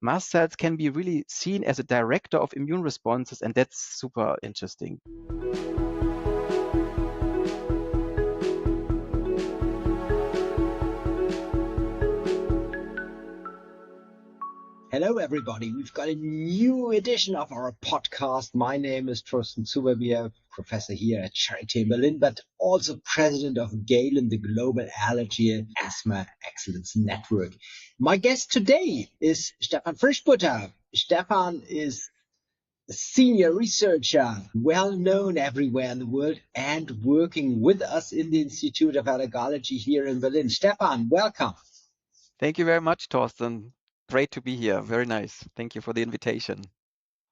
mast cells can be really seen as a director of immune responses, and that's super interesting. Hello, everybody. We've got a new edition of our podcast. My name is Torsten Zuberbier, professor here at Charité Berlin, but also president of GALEN, the Global Allergy and Asthma Excellence Network. My guest today is Stefan Frischbutter. Stefan is a senior researcher, well known everywhere in the world, and working with us in the Institute of Allergy here in Berlin. Stefan, welcome. Thank you very much, Torsten. Great to be here. Very nice. Thank you for the invitation.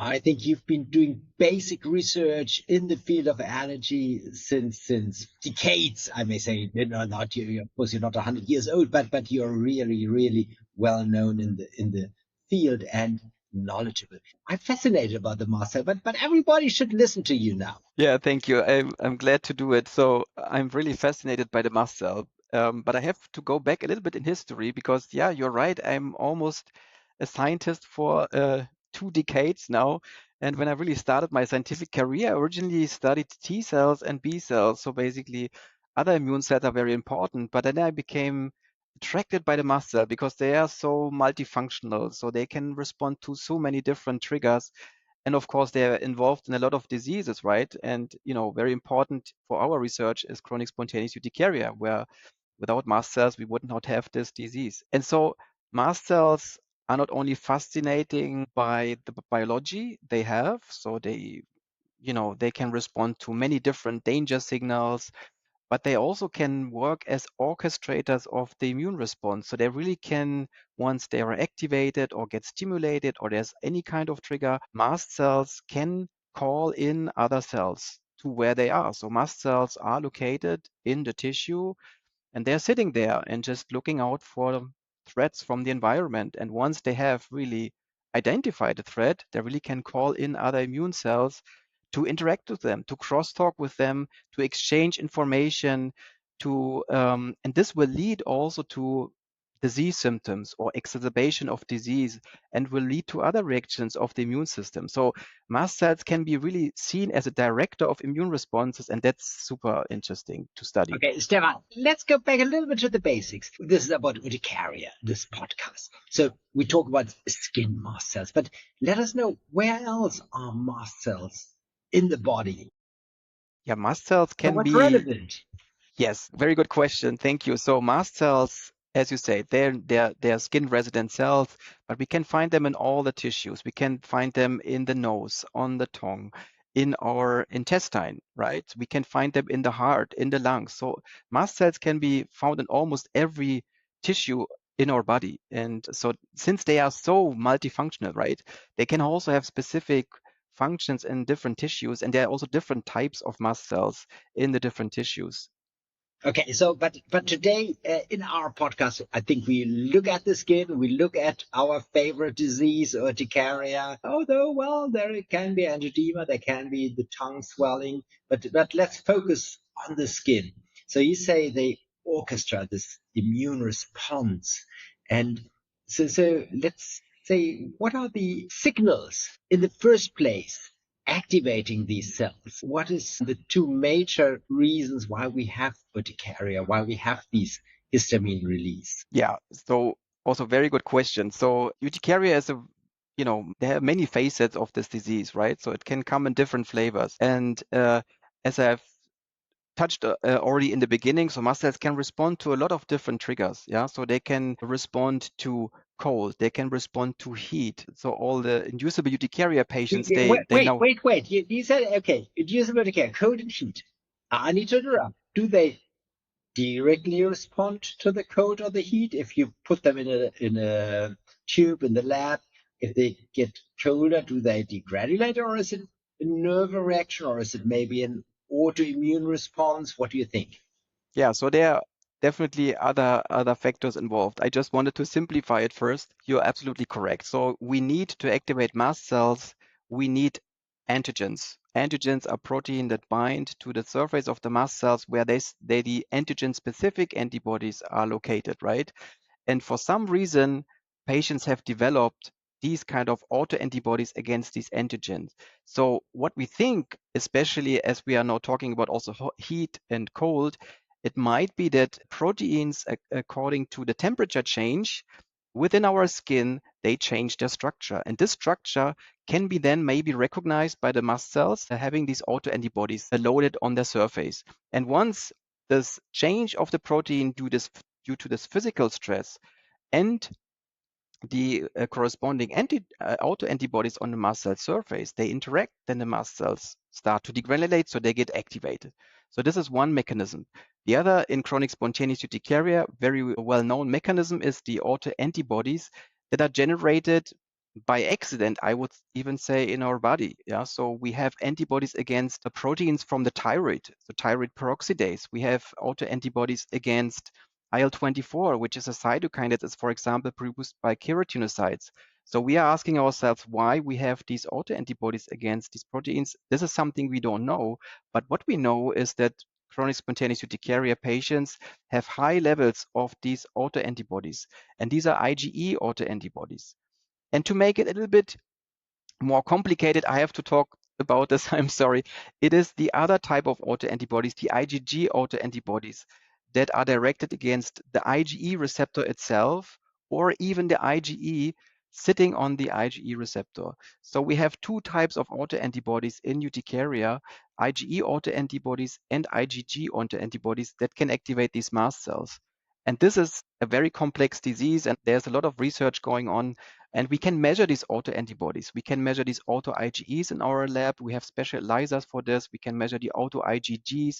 I think you've been doing basic research in the field of allergy since decades, I may say. Not you, of course, you're not 100 years old, but you're really well known in the field and knowledgeable. I'm fascinated about the mast cell, but everybody should listen to you now. Yeah, thank you. I'm glad to do it. So I'm really fascinated by the mast cell, but I have to go back a little bit in history because, yeah, you're right. I'm almost a scientist for 2 decades now. And when I really started my scientific career, I originally studied T cells and B cells. So basically, other immune cells are very important. But then I became attracted by the mast cell because they are so multifunctional. So they can respond to so many different triggers. And of course, they're involved in a lot of diseases, right? And, very important for our research is chronic spontaneous urticaria, where without mast cells, we would not have this disease. And so mast cells are not only fascinating by the biology they have, so they can respond to many different danger signals, but they also can work as orchestrators of the immune response. So they really can, once they are activated or get stimulated or there's any kind of trigger, mast cells can call in other cells to where they are. So mast cells are located in the tissue and they're sitting there and just looking out for threats from the environment. And once they have really identified a threat, they really can call in other immune cells to interact with them, to crosstalk with them, to exchange information, and this will lead also to disease symptoms or exacerbation of disease and will lead to other reactions of the immune system. So mast cells can be really seen as a director of immune responses, and that's super interesting to study. Okay, Stefan, let's go back a little bit to the basics. This is about urticaria, this podcast. So we talk about skin mast cells, but let us know, where else are mast cells in the body? Yeah, mast cells can What's be, relevant? yes, very good question. Thank you. So mast cells, as you say, they're skin resident cells, but we can find them in all the tissues. We can find them in the nose, on the tongue, in our intestine, right? We can find them in the heart, in the lungs. So mast cells can be found in almost every tissue in our body. And so since they are so multifunctional, right, they can also have specific functions in different tissues, and there are also different types of mast cells in the different tissues. Okay, so but today in our podcast, I think we look at the skin, we look at our favorite disease, urticaria. Although, well, there can be angioedema, there can be the tongue swelling, but let's focus on the skin. So you say they orchestra this immune response, and so let's say, what are the signals in the first place activating these cells? What is the 2 major reasons why we have urticaria, why we have these histamine release? Yeah, so also very good question. So urticaria is there are many facets of this disease, right? So it can come in different flavors. And as I've touched already in the beginning, so mast cells can respond to a lot of different triggers. Yeah, so they can respond to cold, they can respond to heat. So all the inducible urticaria patients, they know. Wait. You said, okay, inducible urticaria, cold and heat. I need to interrupt. Do they directly respond to the cold or the heat if you put them in a tube in the lab? If they get colder, do they degranulate, or is it a nerve reaction, or is it maybe an autoimmune response? What do you think? Yeah, so there are definitely other factors involved. I just wanted to simplify it first. You're absolutely correct. So we need to activate mast cells. We need antigens. Antigens are protein that bind to the surface of the mast cells where the antigen-specific antibodies are located, right? And for some reason, patients have developed these kind of autoantibodies against these antigens. So what we think, especially as we are now talking about also heat and cold, it might be that proteins, according to the temperature change within our skin, they change their structure. And this structure can be then maybe recognized by the mast cells having these autoantibodies loaded on their surface. And once this change of the protein due to this physical stress and the corresponding autoantibodies on the mast cell surface, they interact, then the mast cells start to degranulate, so they get activated. So this is one mechanism. The other in chronic spontaneous urticaria, very well-known mechanism is the autoantibodies that are generated by accident, I would even say, in our body. Yeah, so we have antibodies against the proteins from the thyroid peroxidase. We have autoantibodies against IL-24, which is a cytokine that is, for example, produced by keratinocytes. So we are asking ourselves why we have these autoantibodies against these proteins. This is something we don't know, but what we know is that chronic spontaneous urticaria patients have high levels of these autoantibodies, and these are IgE autoantibodies. And to make it a little bit more complicated, I have to talk about this. I'm sorry. It is the other type of autoantibodies, the IgG autoantibodies, that are directed against the IgE receptor itself, or even the IgE sitting on the IgE receptor. So we have two types of autoantibodies in urticaria, IgE autoantibodies and IgG autoantibodies that can activate these mast cells. And this is a very complex disease, and there's a lot of research going on. And we can measure these autoantibodies. We can measure these auto-IgEs in our lab. We have special ELISAs for this. We can measure the auto-IgGs.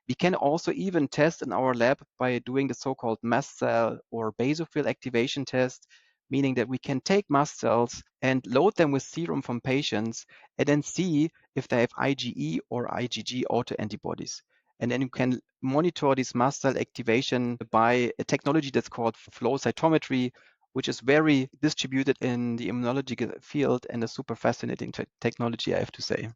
We can also even test in our lab by doing the so-called mast cell or basophil activation test, meaning that we can take mast cells and load them with serum from patients and then see if they have IgE or IgG autoantibodies. And then you can monitor this mast cell activation by a technology that's called flow cytometry, which is very distributed in the immunology field and a super fascinating technology, I have to say.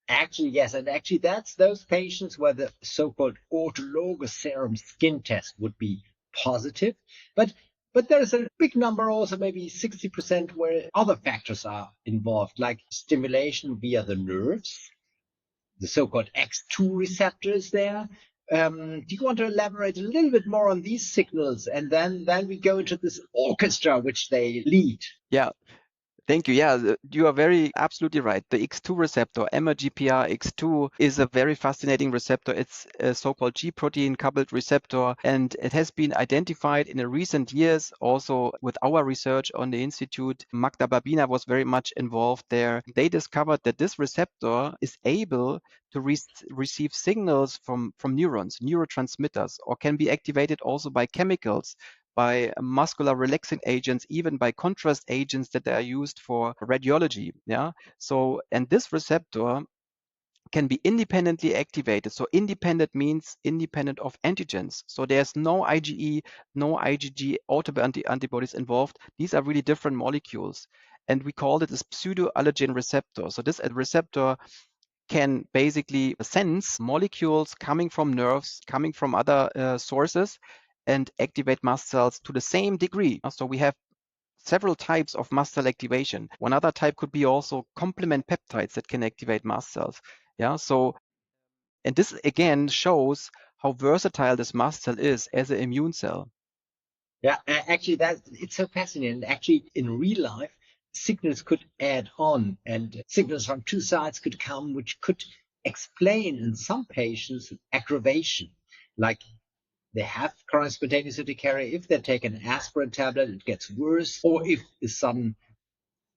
Actually, yes. And actually, that's those patients where the so-called autologous serum skin test would be positive. But there's a big number also, maybe 60%, where other factors are involved, like stimulation via the nerves, the so-called X2 receptors there. Do you want to elaborate a little bit more on these signals? And then we go into this orchestra which they lead. Yeah, thank you. Yeah, you are very absolutely right. The X2 receptor, MRGPR X2, is a very fascinating receptor. It's a so-called G protein coupled receptor, and it has been identified in the recent years also with our research on the Institute. Magda Babina was very much involved there. They discovered that this receptor is able to receive signals from neurons, neurotransmitters, or can be activated also by chemicals, by muscular relaxing agents, even by contrast agents that are used for radiology. Yeah. So, and this receptor can be independently activated. So independent means independent of antigens. So there's no IgE, no IgG antibodies involved. These are really different molecules. And we call it a pseudo-allergen receptor. So this receptor can basically sense molecules coming from nerves, coming from other sources, and activate mast cells to the same degree. So we have several types of mast cell activation. One other type could be also complement peptides that can activate mast cells. Yeah. So, and this again shows how versatile this mast cell is as an immune cell. Yeah, actually, it's so fascinating. Actually, in real life, signals could add on, and signals from two sides could come, which could explain in some patients aggravation, like they have chronic spontaneous urticaria. If they take an aspirin tablet, it gets worse, or if a sudden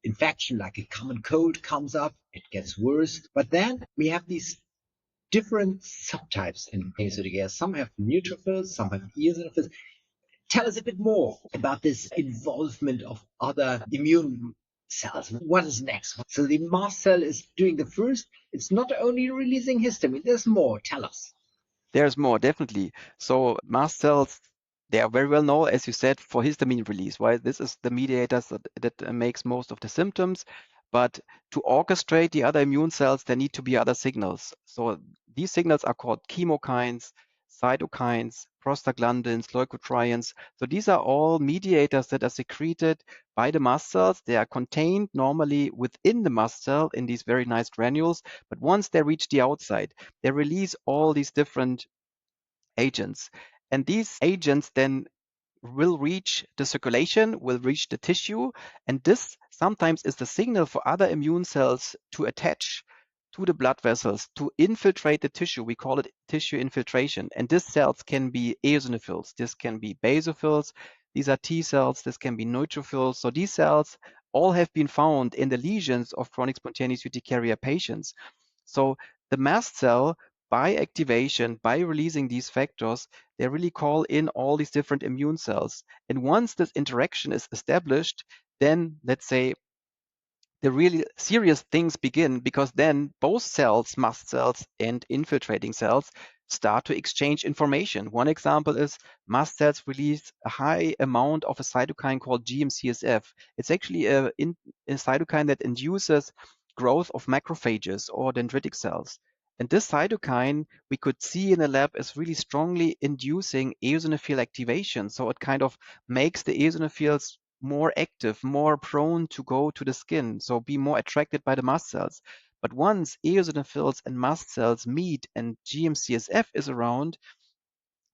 infection like a common cold comes up, it gets worse. But then we have these different subtypes in spontaneous urticaria. Some have neutrophils, some have eosinophils. Tell us a bit more about this involvement of other immune cells. What is next? So the mast cell is doing the first. It's not only releasing histamine. There's more. Tell us. There's more, definitely. So mast cells, they are very well known, as you said, for histamine release, right? This is the mediator that makes most of the symptoms. But to orchestrate the other immune cells, there need to be other signals. So these signals are called chemokines. cytokines, prostaglandins, leukotrienes. So these are all mediators that are secreted by the mast cells. They are contained normally within the mast cell in these very nice granules, but once they reach the outside, they release all these different agents. And these agents then will reach the circulation, will reach the tissue, and this sometimes is the signal for other immune cells to attach to the blood vessels to infiltrate the tissue. We call it tissue infiltration. And these cells can be eosinophils, this can be basophils, these are T cells, this can be neutrophils. So these cells all have been found in the lesions of chronic spontaneous urticaria patients. So the mast cell, by activation, by releasing these factors, they really call in all these different immune cells. And once this interaction is established, then let's say the really serious things begin, because then both cells, mast cells and infiltrating cells, start to exchange information. One example is mast cells release a high amount of a cytokine called GM-CSF. It's actually a cytokine that induces growth of macrophages or dendritic cells. And this cytokine we could see in the lab is really strongly inducing eosinophil activation. So it kind of makes the eosinophils more active, more prone to go to the skin, so be more attracted by the mast cells. But once eosinophils and mast cells meet and GM-CSF is around,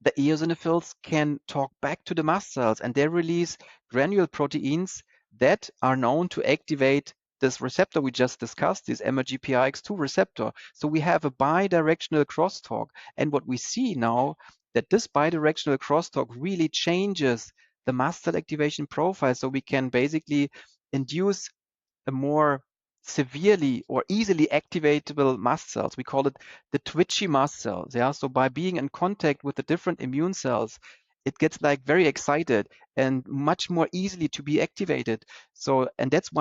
the eosinophils can talk back to the mast cells and they release granule proteins that are known to activate this receptor we just discussed, this MRGPRX2 receptor. So we have a bidirectional crosstalk. And what we see now, that this bidirectional crosstalk really changes the mast cell activation profile. So we can basically induce a more severely or easily activatable mast cells. We call it the twitchy mast cells. Yeah. So by being in contact with the different immune cells, it gets like very excited and much more easily to be activated. So, and that's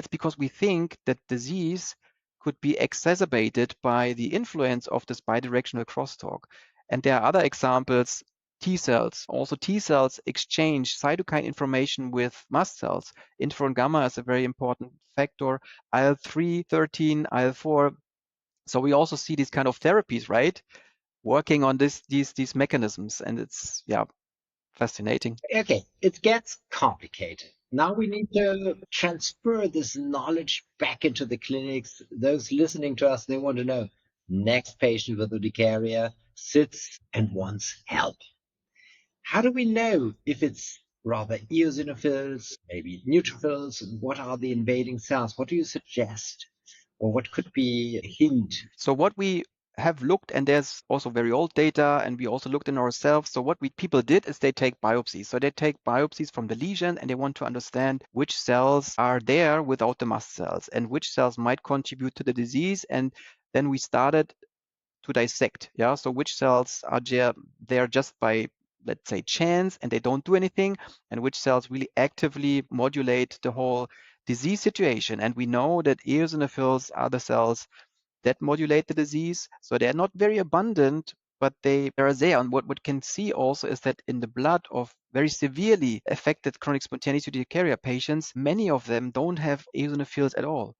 because we think that disease could be exacerbated by the influence of this bidirectional crosstalk. And there are other examples. T cells. Also, T cells exchange cytokine information with mast cells. Interferon gamma is a very important factor. IL-3, 13, IL-4. So we also see these kind of therapies, right? Working on these mechanisms, and it's fascinating. Okay, it gets complicated. Now we need to transfer this knowledge back into the clinics. Those listening to us, they want to know, next patient with urticaria sits and wants help. How do we know if it's rather eosinophils, maybe neutrophils? What are the invading cells? What do you suggest? Or what could be a hint? So what we have looked, and there's also very old data, and we also looked in ourselves. So what people did is they take biopsies. So they take biopsies from the lesion and they want to understand which cells are there without the mast cells and which cells might contribute to the disease. And then we started to dissect. Yeah. So which cells are there just by, let's say, chance and they don't do anything, and which cells really actively modulate the whole disease situation. And we know that eosinophils are the cells that modulate the disease. So they're not very abundant, but they are there. And what we can see also is that in the blood of very severely affected chronic spontaneous urticaria patients, many of them don't have eosinophils at all.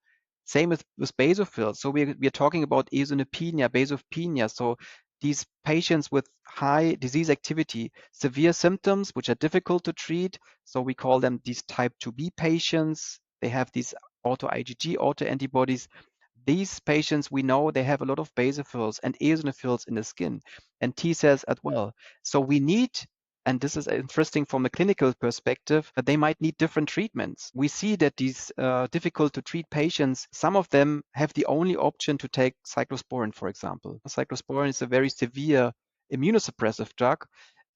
Same with basophils. So we're talking about eosinopenia, basopenia. So these patients with high disease activity, severe symptoms, which are difficult to treat. So we call them these type 2B patients. They have these auto-IgG, autoantibodies. These patients, we know they have a lot of basophils and eosinophils in the skin and T cells as well. So we need, and this is interesting from a clinical perspective, that they might need different treatments. We see that these difficult to treat patients, some of them have the only option to take cyclosporin, for example. Cyclosporin is a very severe immunosuppressive drug,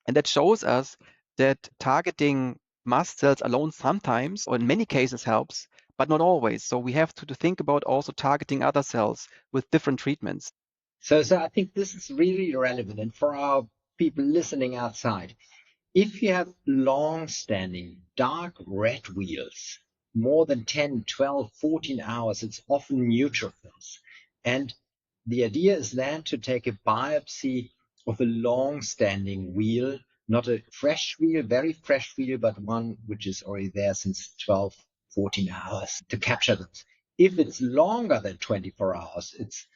and that shows us that targeting mast cells alone sometimes, or in many cases, helps, but not always. So we have to think about also targeting other cells with different treatments. So I think this is really relevant. And for our people listening outside, if you have long-standing dark red wheals, more than 10, 12, 14 hours, it's often neutrophils. And the idea is then to take a biopsy of a long-standing wheal, not a fresh wheal, very fresh wheal, but one which is already there since 12, 14 hours to capture them. If it's longer than 24 hours, it's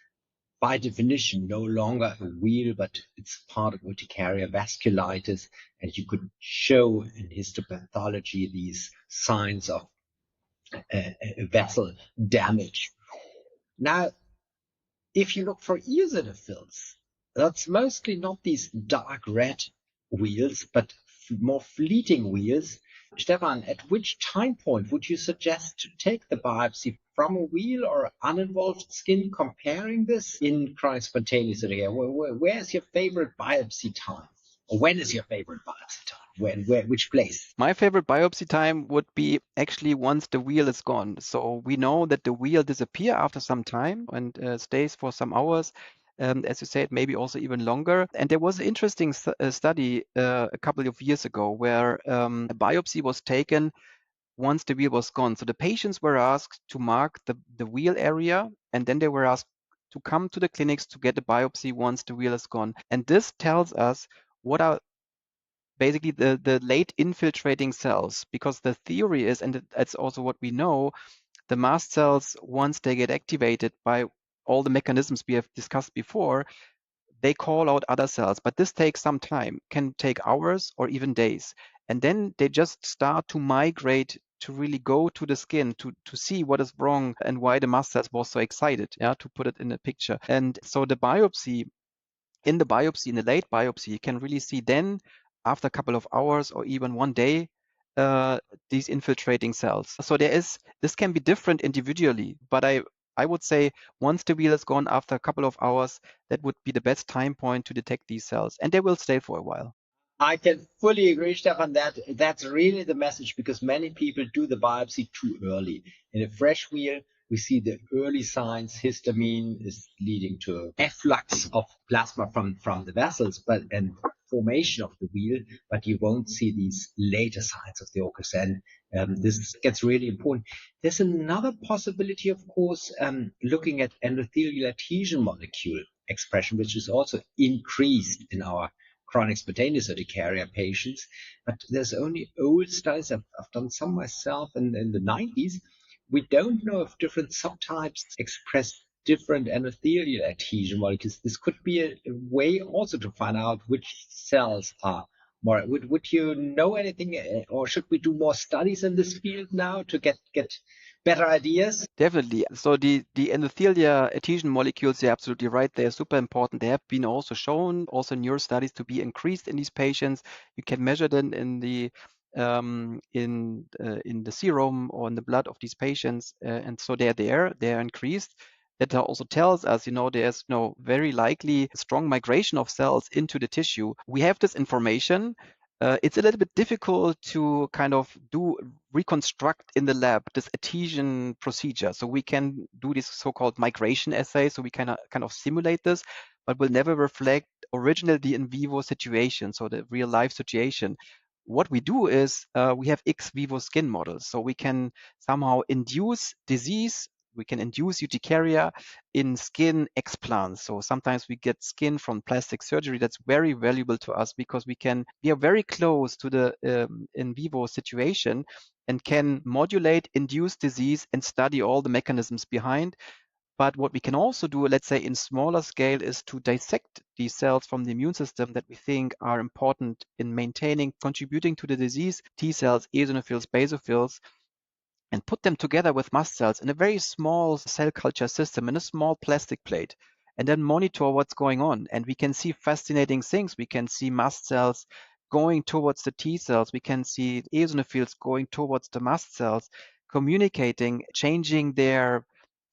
by definition no longer a wheal, but it's part of urticaria vasculitis, and you could show in histopathology these signs of vessel damage. Now, if you look for eosinophils, that's mostly not these dark red wheals, but more fleeting wheals. Stefan, at which time point would you suggest to take the biopsy from a wheal or uninvolved skin, comparing this in chronic spontaneous urticaria? Where's your favorite biopsy time? Or when is your favorite biopsy time? Which place? My favorite biopsy time would be actually once the wheal is gone. So we know that the wheal disappears after some time and stays for some hours. As you said, maybe also even longer. And there was an interesting study a couple of years ago where a biopsy was taken once the wheal was gone. So the patients were asked to mark the wheal area, and then they were asked to come to the clinics to get a biopsy once the wheal is gone. And this tells us what are basically the late infiltrating cells, because the theory is, and that's also what we know, the mast cells, once they get activated by all the mechanisms we have discussed before, they call out other cells, but this takes some time, can take hours or even days. And then they just start to migrate to really go to the skin to see what is wrong and why the mast cells was so excited, to put it in a picture. And so the biopsy, in the late biopsy, you can really see then, after a couple of hours or even one day, these infiltrating cells. So this can be different individually, but I would say once the wheal is gone after a couple of hours, that would be the best time point to detect these cells, and they will stay for a while. I can fully agree, Stefan, that that's really the message, because many people do the biopsy too early. In a fresh wheal, we see the early signs. Histamine is leading to efflux of plasma from the vessels, and formation of the wheal, but you won't see these later signs of the orchestra. And this gets really important. There's another possibility, of course, looking at endothelial adhesion molecule expression, which is also increased in our chronic spontaneous urticaria patients. But there's only old studies. I've done some myself in the 90s. We don't know if different subtypes express different endothelial adhesion molecules. This could be a way also to find out which cells are more. Would you know anything, or should we do more studies in this field now to get better ideas? Definitely. So the endothelia adhesion molecules, you're absolutely right. They're super important. They have been also shown, also in your studies, to be increased in these patients. You can measure them in the serum or in the blood of these patients, and so they're there. They're increased. That also tells us, there's very likely strong migration of cells into the tissue. We have this information. It's a little bit difficult to kind of reconstruct in the lab this adhesion procedure. So we can do this so-called migration assay, so we can kind of simulate this, but will never reflect originally the in vivo situation, so the real life situation. What we do is we have ex vivo skin models, so we can somehow induce disease. We can induce urticaria in skin explants. So sometimes we get skin from plastic surgery. That's very valuable to us because we are very close to the in vivo situation and can modulate, induce disease, and study all the mechanisms behind. But what we can also do, let's say in smaller scale, is to dissect these cells from the immune system that we think are important in maintaining, contributing to the disease, T cells, eosinophils, basophils, and put them together with mast cells in a very small cell culture system in a small plastic plate, and then monitor what's going on. And we can see fascinating things. We can see mast cells going towards the T cells. We can see eosinophils going towards the mast cells, communicating, changing their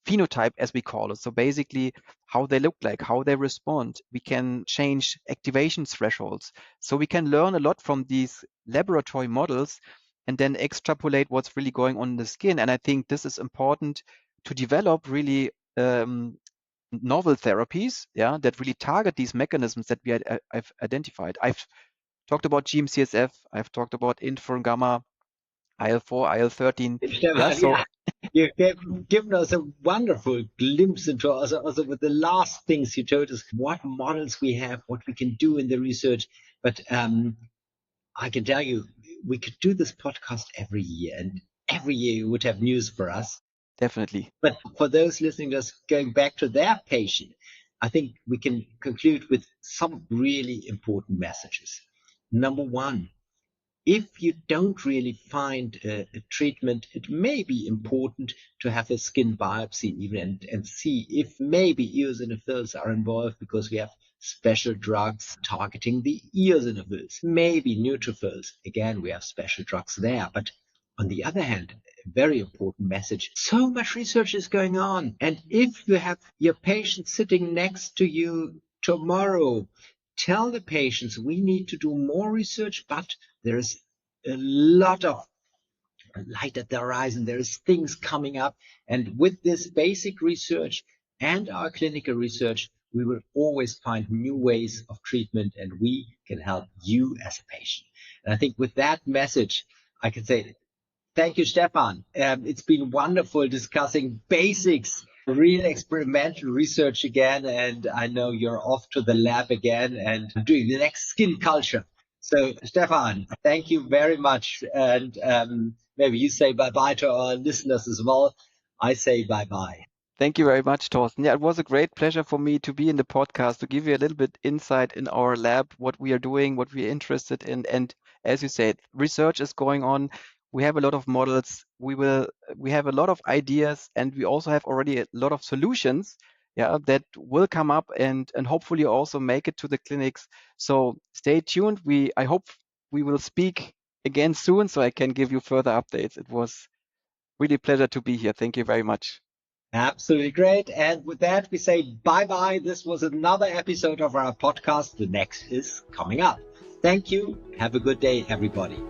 phenotype, as we call it. So basically how they look like, how they respond. We can change activation thresholds. So we can learn a lot from these laboratory models and then extrapolate what's really going on in the skin. And I think this is important to develop really novel therapies, that really target these mechanisms that I've identified. I've talked about GM-CSF, I've talked about interferon gamma, IL-4, IL-13. You've given us a wonderful glimpse into also with the last things you told us, what models we have, what we can do in the research. But I can tell you, we could do this podcast every year, and every year you would have news for us. Definitely. But for those listening, just going back to their patient, I think we can conclude with some really important messages. Number one, if you don't really find a treatment, it may be important to have a skin biopsy even and see if maybe eosinophils are involved, because we have special drugs targeting the eosinophils, maybe neutrophils. Again, we have special drugs there. But on the other hand, a very important message, so much research is going on. And if you have your patient sitting next to you tomorrow, tell the patients we need to do more research, but there's a lot of light at the horizon. There's things coming up. And with this basic research and our clinical research, we will always find new ways of treatment, and we can help you as a patient. And I think with that message, I can say thank you, Stefan. It's been wonderful discussing basics, real experimental research again. And I know you're off to the lab again and doing the next skin culture. So, Stefan, thank you very much. And maybe you say bye-bye to our listeners as well. I say bye-bye. Thank you very much, Torsten. Yeah, it was a great pleasure for me to be in the podcast, to give you a little bit insight in our lab, what we are doing, what we're interested in. And as you said, research is going on. We have a lot of models. We have a lot of ideas, and we also have already a lot of solutions, yeah, that will come up and hopefully also make it to the clinics. So stay tuned. I hope we will speak again soon, so I can give you further updates. It was really a pleasure to be here. Thank you very much. Absolutely great. And with that, we say bye-bye. This was another episode of our podcast. The next is coming up. Thank you. Have a good day, everybody.